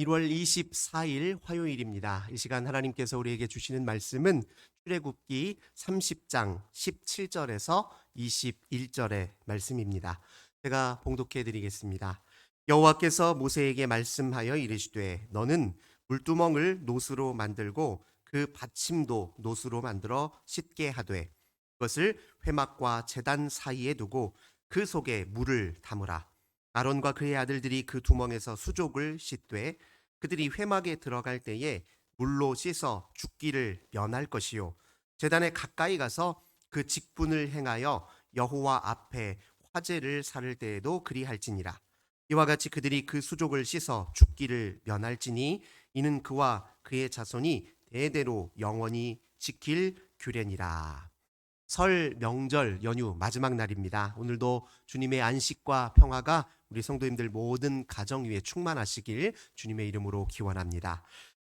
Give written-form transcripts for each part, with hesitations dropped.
1월 24일 화요일입니다. 이 시간 하나님께서 우리에게 주시는 말씀은 출애굽기 30장 17절에서 21절의 말씀입니다. 제가 봉독해 드리겠습니다. 여호와께서 모세에게 말씀하여 이르시되 너는 물두멍을 노수로 만들고 그 받침도 노수로 만들어 씻게 하되 그것을 회막과 제단 사이에 두고 그 속에 물을 담으라. 아론과 그의 아들들이 그 두멍에서 수족을 씻되 그들이 회막에 들어갈 때에 물로 씻어 죽기를 면할 것이요 제단에 가까이 가서 그 직분을 행하여 여호와 앞에 화제를 살을 때에도 그리할지니라. 이와 같이 그들이 그 수족을 씻어 죽기를 면할지니 이는 그와 그의 자손이 대대로 영원히 지킬 규례니라. 설 명절 연휴 마지막 날입니다. 오늘도 주님의 안식과 평화가 우리 성도님들 모든 가정 위에 충만하시길 주님의 이름으로 기원합니다.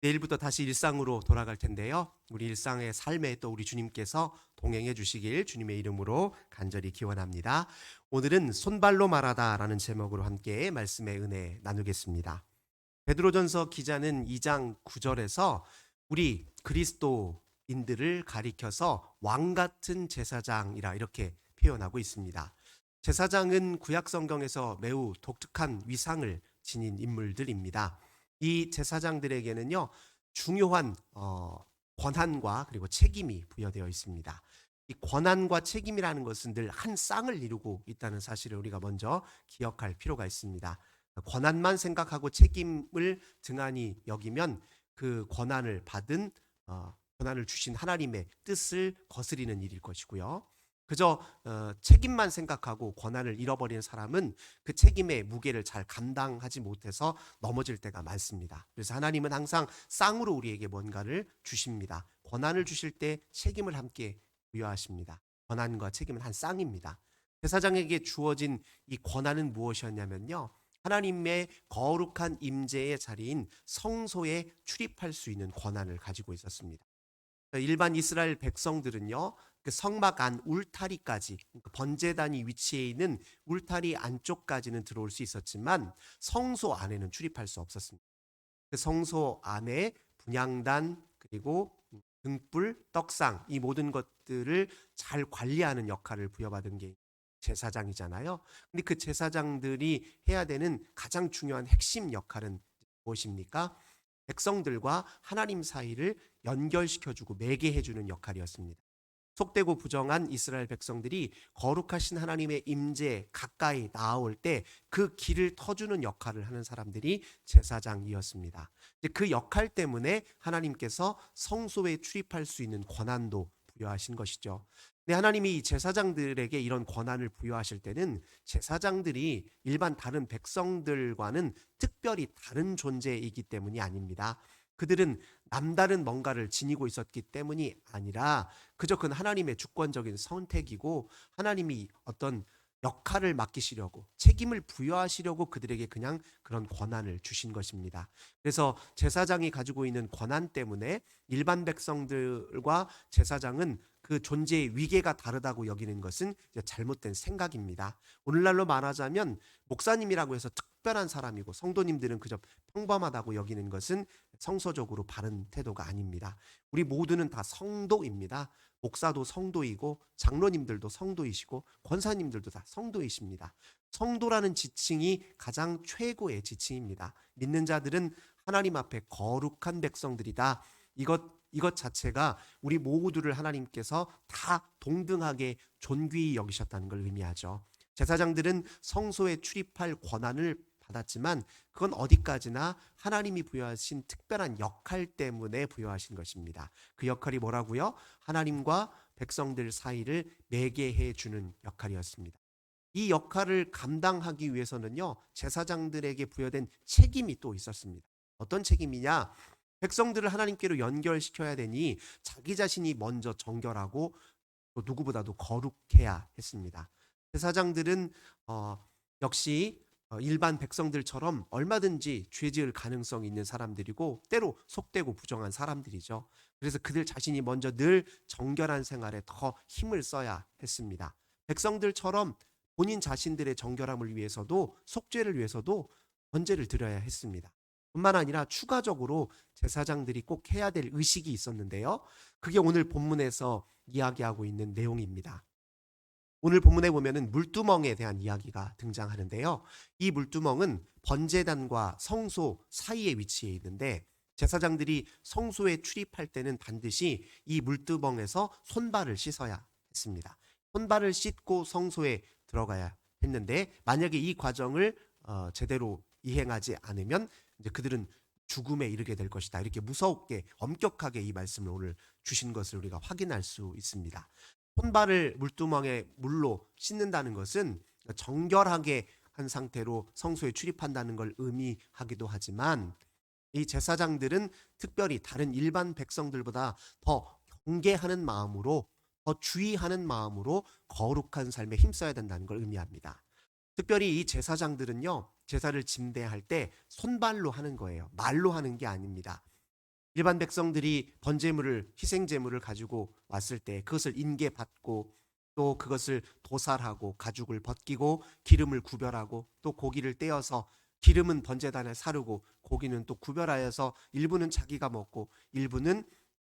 내일부터 다시 일상으로 돌아갈 텐데요. 우리 일상의 삶에 또 우리 주님께서 동행해 주시길 주님의 이름으로 간절히 기원합니다. 오늘은 손발로 말하다라는 제목으로 함께 말씀의 은혜 나누겠습니다. 베드로전서 기자는 2장 9절에서 우리 그리스도인들을 가리켜서 왕 같은 제사장이라 이렇게 표현하고 있습니다. 제사장은 구약 성경에서 매우 독특한 위상을 지닌 인물들입니다. 이 제사장들에게는요 중요한 권한과 그리고 책임이 부여되어 있습니다. 이 권한과 책임이라는 것은 늘 한 쌍을 이루고 있다는 사실을 우리가 먼저 기억할 필요가 있습니다. 권한만 생각하고 책임을 등한히 여기면 그 권한을 받은 권한을 주신 하나님의 뜻을 거스리는 일일 것이고요. 그저 책임만 생각하고 권한을 잃어버리는 사람은 그 책임의 무게를 잘 감당하지 못해서 넘어질 때가 많습니다. 그래서 하나님은 항상 쌍으로 우리에게 뭔가를 주십니다. 권한을 주실 때 책임을 함께 부여하십니다. 권한과 책임은 한 쌍입니다. 제사장에게 주어진 이 권한은 무엇이었냐면요. 하나님의 거룩한 임재의 자리인 성소에 출입할 수 있는 권한을 가지고 있었습니다. 일반 이스라엘 백성들은요, 그 성막 안 울타리까지, 번제단이 위치해 있는 울타리 안쪽까지는 들어올 수 있었지만 성소 안에는 출입할 수 없었습니다. 그 성소 안에 분향단 그리고 등불, 떡상 이 모든 것들을 잘 관리하는 역할을 부여받은 게 제사장이잖아요. 근데 그 제사장들이 해야 되는 가장 중요한 핵심 역할은 무엇입니까? 백성들과 하나님 사이를 연결시켜주고 매개해주는 역할이었습니다. 속되고 부정한 이스라엘 백성들이 거룩하신 하나님의 임재에 가까이 나아올 때 그 길을 터주는 역할을 하는 사람들이 제사장이었습니다. 그 역할 때문에 하나님께서 성소에 출입할 수 있는 권한도 부여하신 것이죠. 근데 하나님이 제사장들에게 이런 권한을 부여하실 때는 제사장들이 일반 다른 백성들과는 특별히 다른 존재이기 때문이 아닙니다. 그들은 남다른 뭔가를 지니고 있었기 때문이 아니라 그저 그건 하나님의 주권적인 선택이고 하나님이 어떤 역할을 맡기시려고 책임을 부여하시려고 그들에게 그냥 그런 권한을 주신 것입니다. 그래서 제사장이 가지고 있는 권한 때문에 일반 백성들과 제사장은 그 존재의 위계가 다르다고 여기는 것은 잘못된 생각입니다. 오늘날로 말하자면 목사님이라고 해서 특별한 사람이고 성도님들은 그저 평범하다고 여기는 것은 성서적으로 바른 태도가 아닙니다. 우리 모두는 다 성도입니다. 목사도 성도이고 장로님들도 성도이시고 권사님들도 다 성도이십니다. 성도라는 지칭이 가장 최고의 지칭입니다. 믿는 자들은 하나님 앞에 거룩한 백성들이다. 이것 자체가 우리 모두를 하나님께서 다 동등하게 존귀히 여기셨다는 걸 의미하죠. 제사장들은 성소에 출입할 권한을 받았지만 그건 어디까지나 하나님이 부여하신 특별한 역할 때문에 부여하신 것입니다. 그 역할이 뭐라고요? 하나님과 백성들 사이를 매개해 주는 역할이었습니다. 이 역할을 감당하기 위해서는요, 제사장들에게 부여된 책임이 또 있었습니다. 어떤 책임이냐? 백성들을 하나님께로 연결시켜야 되니 자기 자신이 먼저 정결하고 또 누구보다도 거룩해야 했습니다. 제사장들은 역시 일반 백성들처럼 얼마든지 죄 지을 가능성이 있는 사람들이고 때로 속되고 부정한 사람들이죠. 그래서 그들 자신이 먼저 늘 정결한 생활에 더 힘을 써야 했습니다. 백성들처럼 본인 자신들의 정결함을 위해서도 속죄를 위해서도 번제를 드려야 했습니다. 뿐만 아니라 추가적으로 제사장들이 꼭 해야 될 의식이 있었는데요. 그게 오늘 본문에서 이야기하고 있는 내용입니다. 오늘 본문에 보면은 물두멍에 대한 이야기가 등장하는데요. 이 물두멍은 번제단과 성소 사이에 위치해 있는데 제사장들이 성소에 출입할 때는 반드시 이 물두멍에서 손발을 씻어야 했습니다. 손발을 씻고 성소에 들어가야 했는데 만약에 이 과정을 제대로 이행하지 않으면 이제 그들은 죽음에 이르게 될 것이다. 이렇게 무섭게 엄격하게 이 말씀을 오늘 주신 것을 우리가 확인할 수 있습니다. 손발을 물두멍에 물로 씻는다는 것은 정결하게 한 상태로 성소에 출입한다는 걸 의미하기도 하지만 이 제사장들은 특별히 다른 일반 백성들보다 더 경계하는 마음으로 더 주의하는 마음으로 거룩한 삶에 힘써야 된다는 걸 의미합니다. 특별히 이 제사장들은요, 제사를 집례할 때 손발로 하는 거예요. 말로 하는 게 아닙니다. 일반 백성들이 번제물을 희생제물을 가지고 왔을 때 그것을 인계받고 또 그것을 도살하고 가죽을 벗기고 기름을 구별하고 또 고기를 떼어서 기름은 번제단에 사르고 고기는 또 구별하여서 일부는 자기가 먹고 일부는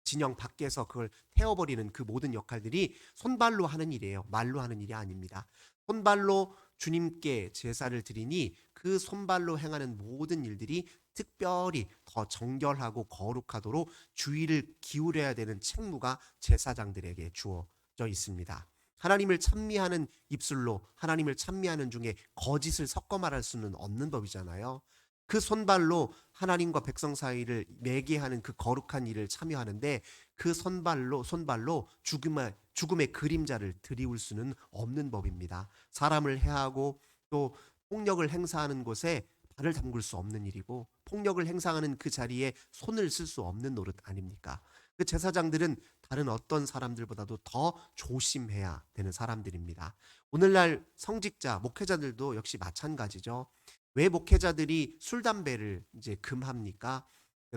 진영 밖에서 그걸 태워버리는 그 모든 역할들이 손발로 하는 일이에요. 말로 하는 일이 아닙니다. 손발로 주님께 제사를 드리니 그 손발로 행하는 모든 일들이 특별히 더 정결하고 거룩하도록 주의를 기울여야 되는 책무가 제사장들에게 주어져 있습니다. 하나님을 찬미하는 입술로 하나님을 찬미하는 중에 거짓을 섞어 말할 수는 없는 법이잖아요. 그 손발로 하나님과 백성 사이를 매개하는 그 거룩한 일을 참여하는데 그 손발로 죽음의 그림자를 드리울 수는 없는 법입니다. 사람을 해하고 또 폭력을 행사하는 곳에 발을 담글 수 없는 일이고 폭력을 행사하는 그 자리에 손을 쓸 수 없는 노릇 아닙니까? 그 제사장들은 다른 어떤 사람들보다도 더 조심해야 되는 사람들입니다. 오늘날 성직자, 목회자들도 역시 마찬가지죠. 왜 목회자들이 술, 담배를 이제 금합니까?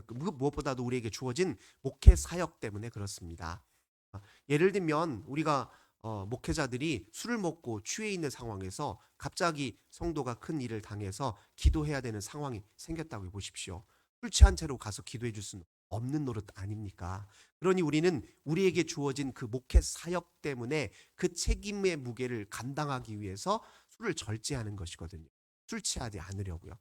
무엇보다도 우리에게 주어진 목회 사역 때문에 그렇습니다. 예를 들면 우리가 목회자들이 술을 먹고 취해 있는 상황에서 갑자기 성도가 큰 일을 당해서 기도해야 되는 상황이 생겼다고 보십시오. 술 취한 채로 가서 기도해 줄 수는 없는 노릇 아닙니까? 그러니 우리는 우리에게 주어진 그 목회 사역 때문에 그 책임의 무게를 감당하기 위해서 술을 절제하는 것이거든요. 술 취하지 않으려고요.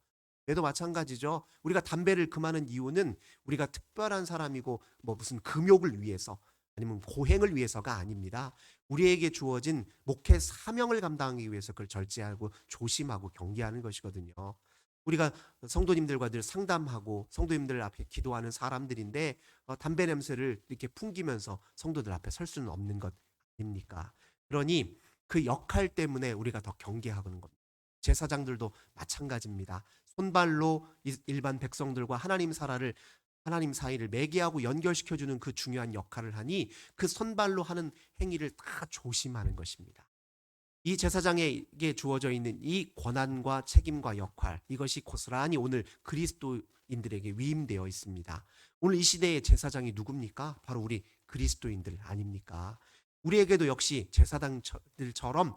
얘도 마찬가지죠. 우리가 담배를 금하는 이유는 우리가 특별한 사람이고 뭐 무슨 금욕을 위해서 아니면 고행을 위해서가 아닙니다. 우리에게 주어진 목회 사명을 감당하기 위해서 그걸 절제하고 조심하고 경계하는 것이거든요. 우리가 성도님들과 늘 상담하고 성도님들 앞에 기도하는 사람들인데 담배 냄새를 이렇게 풍기면서 성도들 앞에 설 수는 없는 것 아닙니까? 그러니 그 역할 때문에 우리가 더 경계하는 겁니다. 제사장들도 마찬가지입니다. 손발로 일반 백성들과 하나님 사이를 매개하고 연결시켜주는 그 중요한 역할을 하니 그 손발로 하는 행위를 다 조심하는 것입니다. 이 제사장에게 주어져 있는 이 권한과 책임과 역할, 이것이 고스란히 오늘 그리스도인들에게 위임되어 있습니다. 오늘 이 시대의 제사장이 누굽니까? 바로 우리 그리스도인들 아닙니까? 우리에게도 역시 제사장들처럼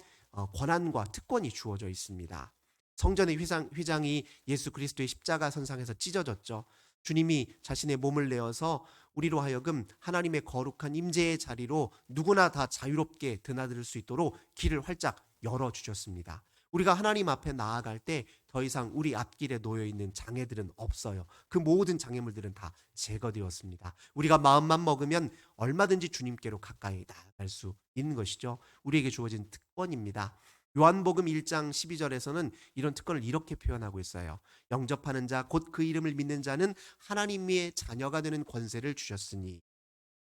권한과 특권이 주어져 있습니다. 성전의 휘장이 예수 그리스도의 십자가 선상에서 찢어졌죠. 주님이 자신의 몸을 내어서 우리로 하여금 하나님의 거룩한 임재의 자리로 누구나 다 자유롭게 드나들 수 있도록 길을 활짝 열어주셨습니다. 우리가 하나님 앞에 나아갈 때 더 이상 우리 앞길에 놓여있는 장애들은 없어요. 그 모든 장애물들은 다 제거되었습니다. 우리가 마음만 먹으면 얼마든지 주님께로 가까이 나아갈 수 있는 것이죠. 우리에게 주어진 특권입니다. 요한복음 1장 12절에서는 이런 특권을 이렇게 표현하고 있어요. 영접하는 자, 곧 그 이름을 믿는 자는 하나님의 자녀가 되는 권세를 주셨으니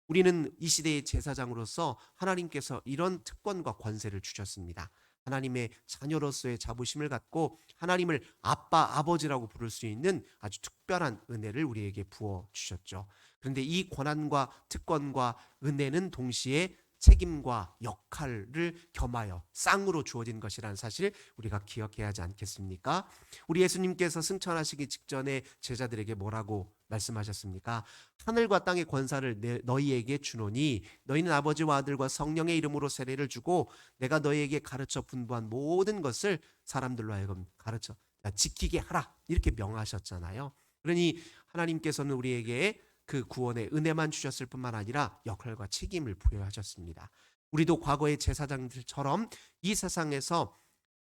우리는 이 시대의 제사장으로서 하나님께서 이런 특권과 권세를 주셨습니다. 하나님의 자녀로서의 자부심을 갖고 하나님을 아빠, 아버지라고 부를 수 있는 아주 특별한 은혜를 우리에게 부어 주셨죠. 그런데 이 권한과 특권과 은혜는 동시에 책임과 역할을 겸하여 쌍으로 주어진 것이라는 사실 우리가 기억해야 하지 않겠습니까? 우리 예수님께서 승천하시기 직전에 제자들에게 뭐라고 말씀하셨습니까? 하늘과 땅의 권사를 너희에게 주노니 너희는 아버지와 아들과 성령의 이름으로 세례를 주고 내가 너희에게 가르쳐 분부한 모든 것을 사람들로 하여금 가르쳐 지키게 하라 이렇게 명하셨잖아요. 그러니 하나님께서는 우리에게 그 구원의 은혜만 주셨을 뿐만 아니라 역할과 책임을 부여하셨습니다. 우리도 과거의 제사장들처럼 이 세상에서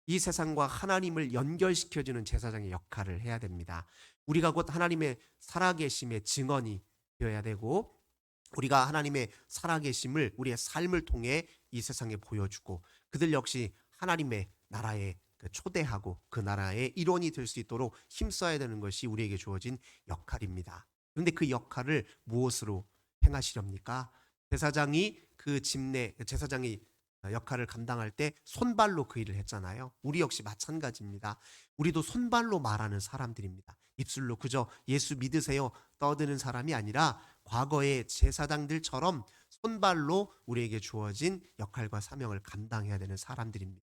이 세상과 하나님을 연결시켜주는 제사장의 역할을 해야 됩니다. 우리가 곧 하나님의 살아계심의 증언이 되어야 되고, 우리가 하나님의 살아계심을 우리의 삶을 통해 이 세상에 보여주고, 그들 역시 하나님의 나라에 초대하고 그 나라의 일원이 될 수 있도록 힘써야 되는 것이 우리에게 주어진 역할입니다. 그런데 그 역할을 무엇으로 행하시렵니까? 제사장이 역할을 감당할 때 손발로 그 일을 했잖아요. 우리 역시 마찬가지입니다. 우리도 손발로 말하는 사람들입니다. 입술로 그저 예수 믿으세요 떠드는 사람이 아니라 과거의 제사장들처럼 손발로 우리에게 주어진 역할과 사명을 감당해야 되는 사람들입니다.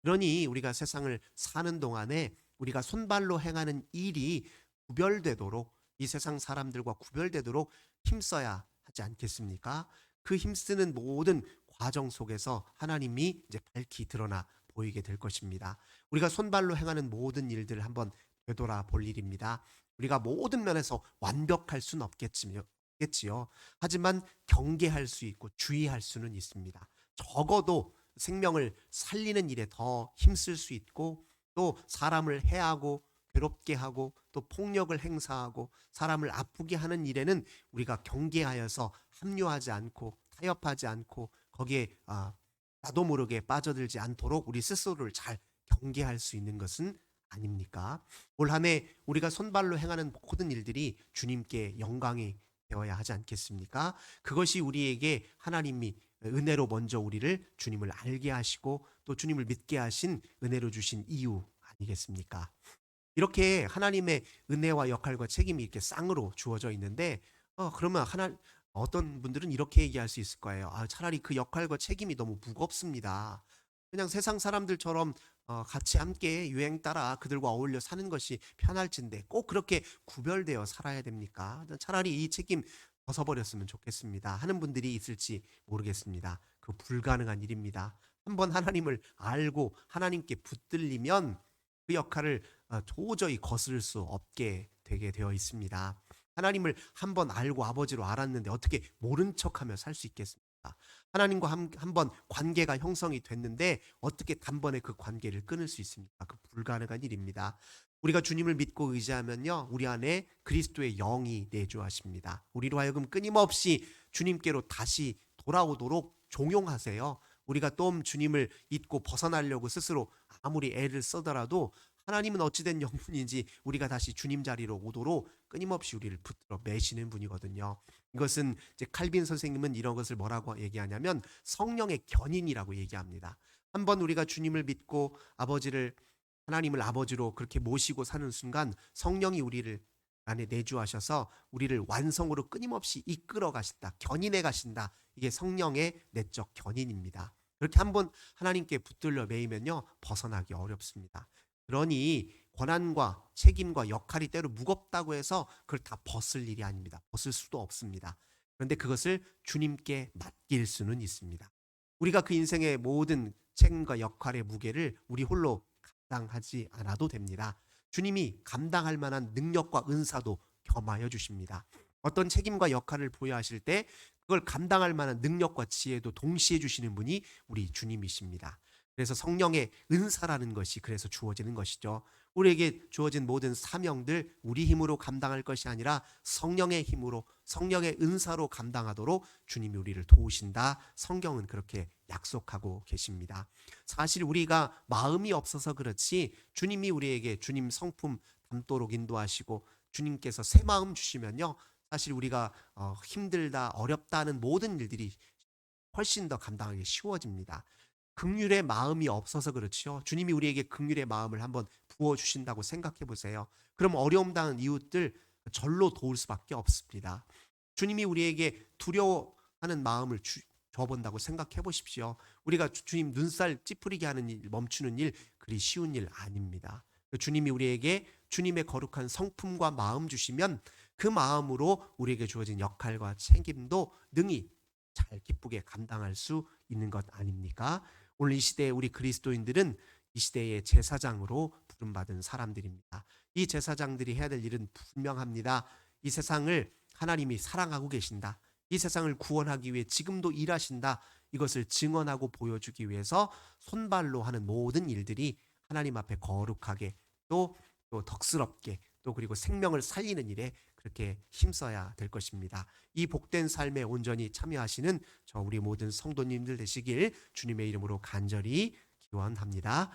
그러니 우리가 세상을 사는 동안에 우리가 손발로 행하는 일이 구별되도록, 이 세상 사람들과 구별되도록 힘써야 하지 않겠습니까? 그 힘쓰는 모든 과정 속에서 하나님이 이제 밝히 드러나 보이게 될 것입니다. 우리가 손발로 행하는 모든 일들을 한번 되돌아 볼 일입니다. 우리가 모든 면에서 완벽할 수는 없겠지요. 하지만 경계할 수 있고 주의할 수는 있습니다. 적어도 생명을 살리는 일에 더 힘쓸 수 있고, 또 사람을 해하고 괴롭게 하고 또 폭력을 행사하고 사람을 아프게 하는 일에는 우리가 경계하여서 합류하지 않고 타협하지 않고 거기에 나도 모르게 빠져들지 않도록 우리 스스로를 잘 경계할 수 있는 것은 아닙니까? 올 한 해 우리가 손발로 행하는 모든 일들이 주님께 영광이 되어야 하지 않겠습니까? 그것이 우리에게 하나님이 은혜로 먼저 우리를 주님을 알게 하시고 또 주님을 믿게 하신 은혜로 주신 이유 아니겠습니까? 이렇게 하나님의 은혜와 역할과 책임이 이렇게 쌍으로 주어져 있는데, 그러면 어떤 분들은 이렇게 얘기할 수 있을 거예요. 차라리 그 역할과 책임이 너무 무겁습니다. 그냥 세상 사람들처럼 같이 함께 유행 따라 그들과 어울려 사는 것이 편할진데 꼭 그렇게 구별되어 살아야 됩니까? 차라리 이 책임 벗어버렸으면 좋겠습니다 하는 분들이 있을지 모르겠습니다. 그 불가능한 일입니다. 한번 하나님을 알고 하나님께 붙들리면 그 역할을 도저히 거스를 수 없게 되게 되어 있습니다. 하나님을 한번 알고 아버지로 알았는데 어떻게 모른 척하며 살 수 있겠습니까? 하나님과 한번 관계가 형성이 됐는데 어떻게 단번에 그 관계를 끊을 수 있습니까? 그 불가능한 일입니다. 우리가 주님을 믿고 의지하면요, 우리 안에 그리스도의 영이 내주하십니다. 우리로 하여금 끊임없이 주님께로 다시 돌아오도록 종용하세요. 우리가 또 주님을 잊고 벗어나려고 스스로 아무리 애를 쓰더라도 하나님은 어찌된 영분인지 우리가 다시 주님 자리로 오도록 끊임없이 우리를 붙들어 매시는 분이거든요. 이것은 이제 칼빈 선생님은 이런 것을 뭐라고 얘기하냐면 성령의 견인이라고 얘기합니다. 한번 우리가 주님을 믿고 하나님을 아버지로 그렇게 모시고 사는 순간 성령이 우리를 안에 내주하셔서 우리를 완성으로 끊임없이 이끌어 가신다, 견인해 가신다. 이게 성령의 내적 견인입니다. 그렇게 한번 하나님께 붙들려 매이면요, 벗어나기 어렵습니다. 그러니 권한과 책임과 역할이 때로 무겁다고 해서 그걸 다 벗을 일이 아닙니다. 벗을 수도 없습니다. 그런데 그것을 주님께 맡길 수는 있습니다. 우리가 그 인생의 모든 책임과 역할의 무게를 우리 홀로 감당하지 않아도 됩니다. 주님이 감당할 만한 능력과 은사도 겸하여 주십니다. 어떤 책임과 역할을 부여하실 때 그걸 감당할 만한 능력과 지혜도 동시에 주시는 분이 우리 주님이십니다. 그래서 성령의 은사라는 것이 그래서 주어지는 것이죠. 우리에게 주어진 모든 사명들 우리 힘으로 감당할 것이 아니라 성령의 힘으로, 성령의 은사로 감당하도록 주님이 우리를 도우신다. 성경은 그렇게 약속하고 계십니다. 사실 우리가 마음이 없어서 그렇지 주님이 우리에게 주님 성품 담도록 인도하시고 주님께서 새 마음 주시면요, 사실 우리가 힘들다 어렵다는 모든 일들이 훨씬 더 감당하기 쉬워집니다. 긍휼의 마음이 없어서 그렇죠. 주님이 우리에게 긍휼의 마음을 한번 부어주신다고 생각해 보세요. 그럼 어려움 당한 이웃들 절로 도울 수밖에 없습니다. 주님이 우리에게 두려워하는 마음을 줘본다고 생각해 보십시오. 우리가 주님 눈살 찌푸리게 하는 일, 멈추는 일, 그리 쉬운 일 아닙니다. 주님이 우리에게 주님의 거룩한 성품과 마음 주시면 그 마음으로 우리에게 주어진 역할과 책임도 능히 잘 기쁘게 감당할 수 있는 것 아닙니까? 오늘 이 시대에 우리 그리스도인들은 이 시대의 제사장으로 부름받은 사람들입니다. 이 제사장들이 해야 될 일은 분명합니다. 이 세상을 하나님이 사랑하고 계신다. 이 세상을 구원하기 위해 지금도 일하신다. 이것을 증언하고 보여주기 위해서 손발로 하는 모든 일들이 하나님 앞에 거룩하게 또 덕스럽게 또 그리고 생명을 살리는 일에 그렇게 힘써야 될 것입니다. 이 복된 삶에 온전히 참여하시는 저 우리 모든 성도님들 되시길 주님의 이름으로 간절히 기원합니다.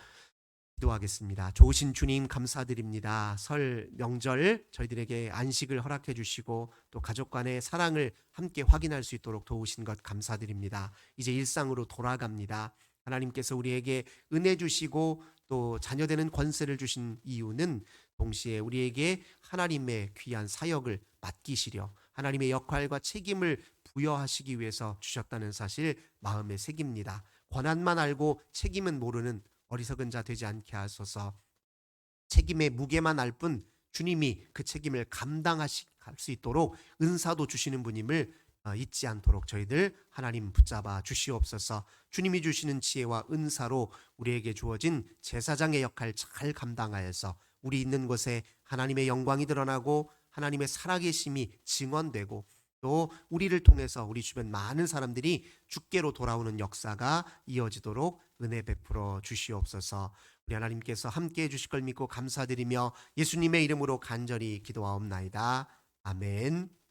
기도하겠습니다. 좋으신 주님 감사드립니다. 설 명절 저희들에게 안식을 허락해 주시고 또 가족 간의 사랑을 함께 확인할 수 있도록 도우신 것 감사드립니다. 이제 일상으로 돌아갑니다. 하나님께서 우리에게 은혜 주시고 또 자녀되는 권세를 주신 이유는 동시에 우리에게 하나님의 귀한 사역을 맡기시려 하나님의 역할과 책임을 부여하시기 위해서 주셨다는 사실 마음에 새깁니다. 권한만 알고 책임은 모르는 어리석은 자 되지 않게 하소서. 책임의 무게만 알 뿐 주님이 그 책임을 감당할 수 있도록 은사도 주시는 분임을 잊지 않도록 저희들 하나님 붙잡아 주시옵소서. 주님이 주시는 지혜와 은사로 우리에게 주어진 제사장의 역할 잘 감당하여서 우리 있는 곳에 하나님의 영광이 드러나고 하나님의 살아계심이 증언되고 또 우리를 통해서 우리 주변 많은 사람들이 주께로 돌아오는 역사가 이어지도록 은혜 베풀어 주시옵소서. 우리 하나님께서 함께해 주실 걸 믿고 감사드리며 예수님의 이름으로 간절히 기도하옵나이다. 아멘.